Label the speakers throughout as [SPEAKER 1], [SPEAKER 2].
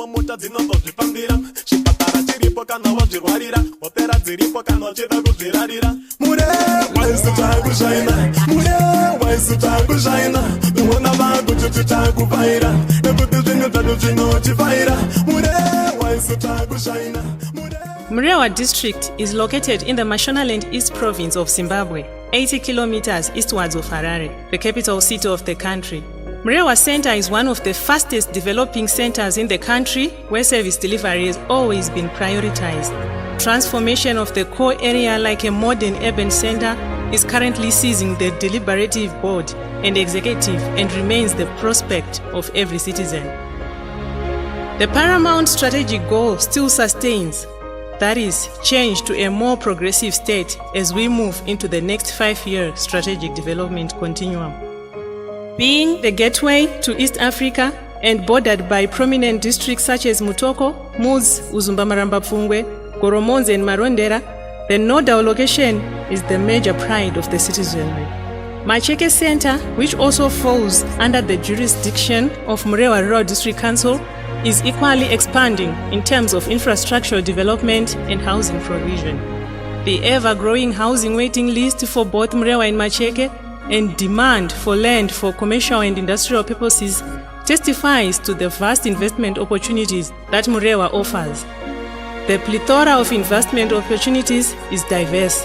[SPEAKER 1] mucha dzinozozvifambira chipatara chiripo kana wazvirwarira opera dziripo kana uchida kuzvirarira Murewa isu takushaina Murewa isu takushaina uona vakuti takufaira nekuti zvinhu zvedu zvinotifaira Murewa isu takushaina.
[SPEAKER 2] Murewa district is located in the Mashonaland East province of Zimbabwe, 80 kilometers eastwards of Harare, the capital city of the country. Murewa Center is one of the fastest developing centers in the country where service delivery has always been prioritized. Transformation of the core area like a modern urban center is currently seizing the deliberative board and executive and remains the prospect of every citizen. The paramount strategic goal still sustains, that is, change to a more progressive state as we move into the next 5-year strategic development continuum. Being the gateway to East Africa and bordered by prominent districts such as Mutoko, Muz, Uzumbamaramba-Pfungwe, Goromonzi and Marondera, the nodal location is the major pride of the citizenry. Macheke Center, which also falls under the jurisdiction of Murewa Rural District Council, is equally expanding in terms of infrastructural development and housing provision. The ever-growing housing waiting list for both Murewa and Macheke and demand for land for commercial and industrial purposes testifies to the vast investment opportunities that Murewa offers. The plethora of investment opportunities is diverse,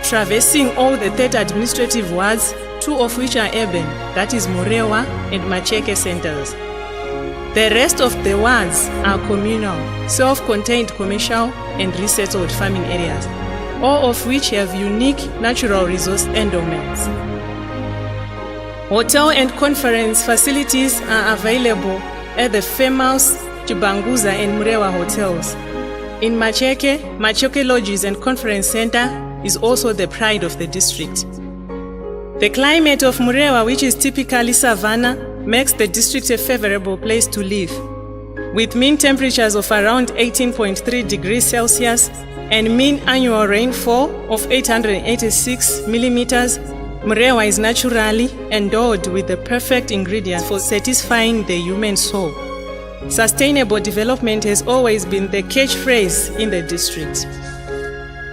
[SPEAKER 2] traversing all the 30 administrative wards, 2 of which are urban, that is Murewa and Macheke centers. The rest of the wards are communal, self-contained commercial and resettled farming areas, all of which have unique natural resource endowments. Hotel and conference facilities are available at the famous Chibanguza and Murewa hotels. In Macheke, Macheke Lodges and Conference Center is also the pride of the district. The climate of Murewa, which is typically savanna, makes the district a favorable place to live. With mean temperatures of around 18.3 degrees Celsius and mean annual rainfall of 886 millimeters, Murewa is naturally endowed with the perfect ingredients for satisfying the human soul. Sustainable development has always been the catchphrase in the district.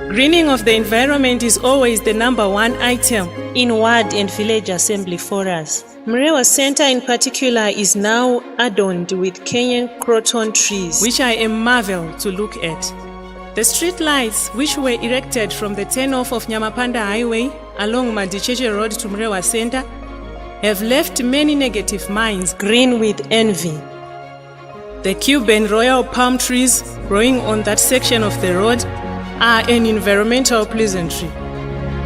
[SPEAKER 2] Greening of the environment is always the #1 item in ward and village assembly forums. Murewa Center in particular is now adorned with Kenyan croton trees, which are a marvel to look at. The street lights, which were erected from the turn-off of Nyamapanda Highway along Madicheche Road to Murewa Center, have left many negative minds green with envy. The Cuban royal palm trees growing on that section of the road are an environmental pleasantry.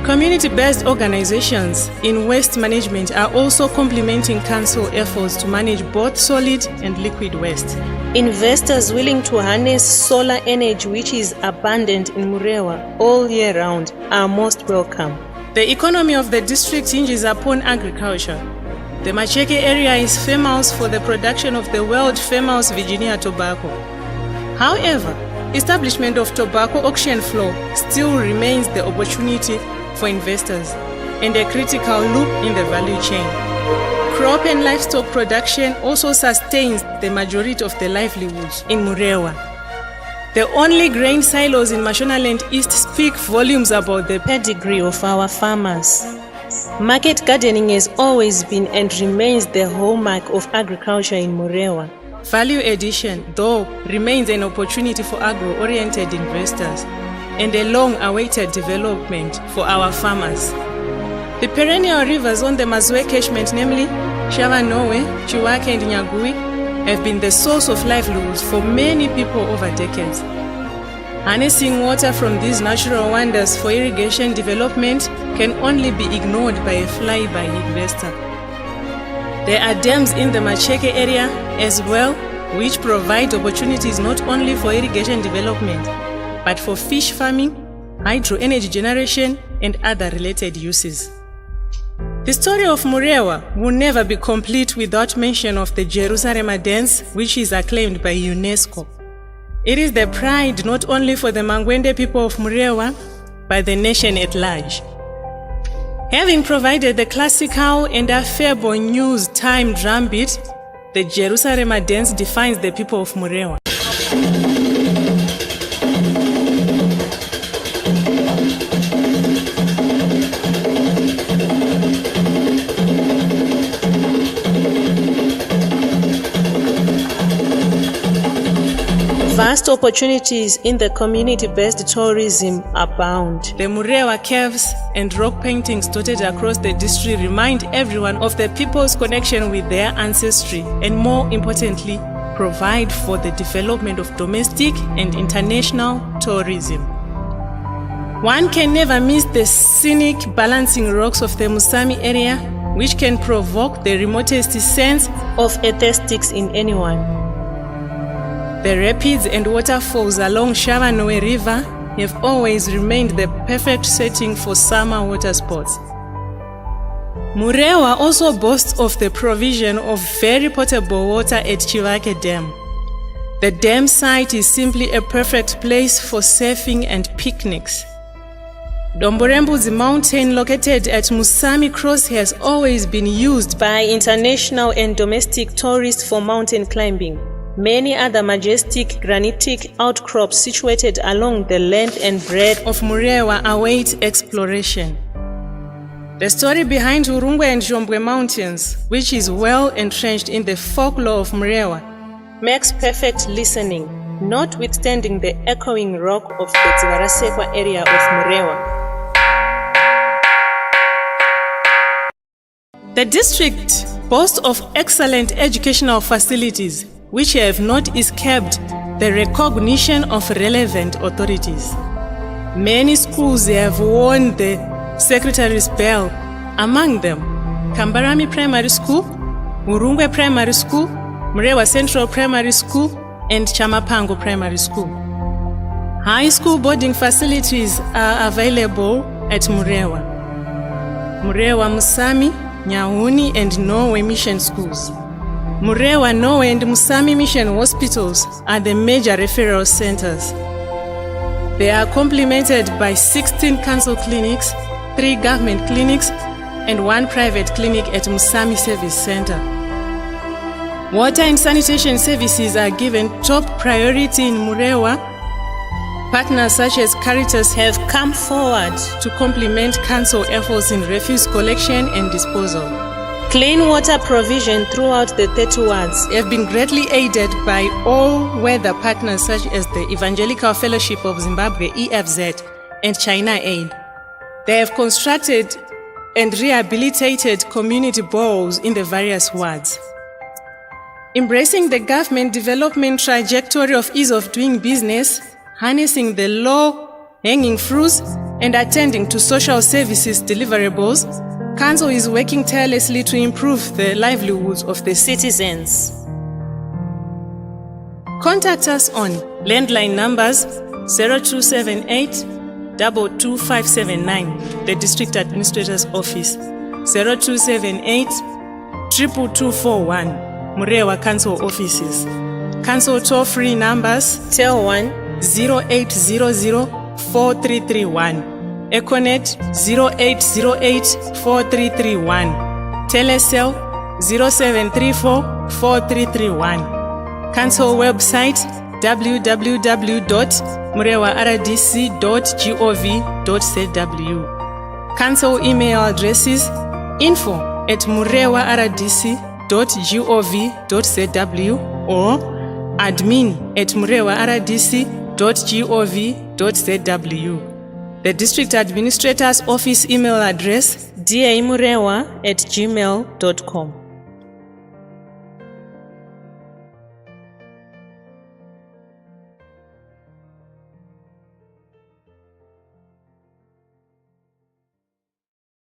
[SPEAKER 2] Community-based organizations in waste management are also complementing council efforts to manage both solid and liquid waste. Investors willing to harness solar energy, which is abundant in Murewa all year round, are most welcome. The economy of the district hinges upon agriculture. The Macheke area is famous for the production of the world-famous Virginia tobacco. However, establishment of tobacco auction floor still remains the opportunity for investors and a critical loop in the value chain. Crop and livestock production also sustains the majority of the livelihoods in Murewa. The only grain silos in Mashonaland East speak volumes about the pedigree of our farmers. Market gardening has always been and remains the hallmark of agriculture in Murewa. Value addition, though, remains an opportunity for agro-oriented investors and a long-awaited development for our farmers. The perennial rivers on the Mazwe catchment, namely Shavanowe, Chiwake and Nyagui, have been the source of livelihoods for many people over decades. Harnessing water from these natural wonders for irrigation development can only be ignored by a fly-by investor. There are dams in the Macheke area as well, which provide opportunities not only for irrigation development, but for fish farming, hydro-energy generation, and other related uses. The story of Murewa will never be complete without mention of the Jerusalem dance, which is acclaimed by UNESCO. It is the pride not only for the Mangwende people of Murewa, but the nation at large. Having provided the classical and affable news time drumbeat, the Jerusalem dance defines the people of Murewa. Vast opportunities in the community-based tourism abound. The Murewa caves and rock paintings dotted across the district remind everyone of the people's connection with their ancestry and, more importantly, provide for the development of domestic and international tourism. One can never miss the scenic balancing rocks of the Musami area, which can provoke the remotest sense of aesthetics in anyone. The rapids and waterfalls along Shavanoe River have always remained the perfect setting for summer water sports. Murewa also boasts of the provision of very potable water at Chivake Dam. The dam site is simply a perfect place for surfing and picnics. Domborembuzi Mountain, located at Musami Cross, has always been used by international and domestic tourists for mountain climbing. Many other majestic granitic outcrops situated along the length and breadth of Murewa await exploration. The story behind Urungwe and Zhombwe Mountains, which is well entrenched in the folklore of Murewa, makes perfect listening, notwithstanding the echoing rock of the Dzivarasekwa area of Murewa. The district boasts of excellent educational facilities, which have not escaped the recognition of relevant authorities. Many schools have won the Secretary's Bell, among them Kambarami Primary School, Urungwe Primary School, Murewa Central Primary School, and Chamapango Primary School. High school boarding facilities are available at Murewa, Musami, Nyahuni, and Norway Mission Schools. Murewa, Norway, and Musami Mission Hospitals are the major referral centers. They are complemented by 16 council clinics, 3 government clinics, and 1 private clinic at Musami Service Center. Water and sanitation services are given top priority in Murewa. Partners such as Caritas have come forward to complement council efforts in refuse collection and disposal. Clean water provision throughout the 30 wards have been greatly aided by all-weather partners such as the Evangelical Fellowship of Zimbabwe, EFZ, and China Aid. They have constructed and rehabilitated community boreholes in the various wards. Embracing the government development trajectory of ease of doing business, harnessing the low-hanging fruits, and attending to social services deliverables, Council is working tirelessly to improve the livelihoods of the citizens. Contact us on landline numbers 0278 22579, the District Administrator's Office, 0278 22241, Murewa Council Offices. Council toll-free numbers Tel 1 0800 4331. Econet 0808-4331, Telecel 0734-4331, Council website www.MurewaRDC.gov.zw, Council email addresses info@MurewaRDC.gov.zw or admin@MurewaRDC.gov.zw. The District Administrator's Office email address damurewa@gmail.com.